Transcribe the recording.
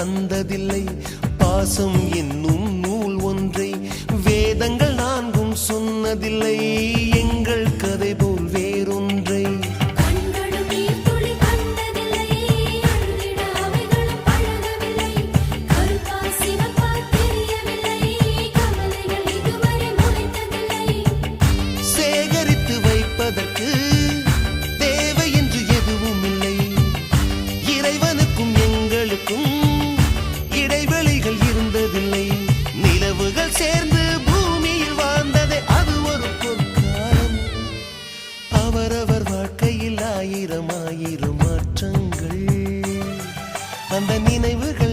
தந்ததில்லை. பாசம் என்னும் நூல் ஒன்றை வேதங்கள் நான்கும் சொன்னதில்லை. எங்கள் கதை போல் வேறொன்றை சேகரித்து வைப்பதற்கு தேவை என்று எதுவும் இல்லை. இறைவனுக்கும் எங்களுக்கும் இடைவெளிகள் இருந்ததில்லை. நிலவுகள் சேர்ந்து பூமியில் வாழ்ந்ததே அது ஒரு பொற்காலம். அவரவர் வாழ்க்கையில் ஆயிரம் ஆயிரம் மாற்றங்கள். அந்த நினைவுகள்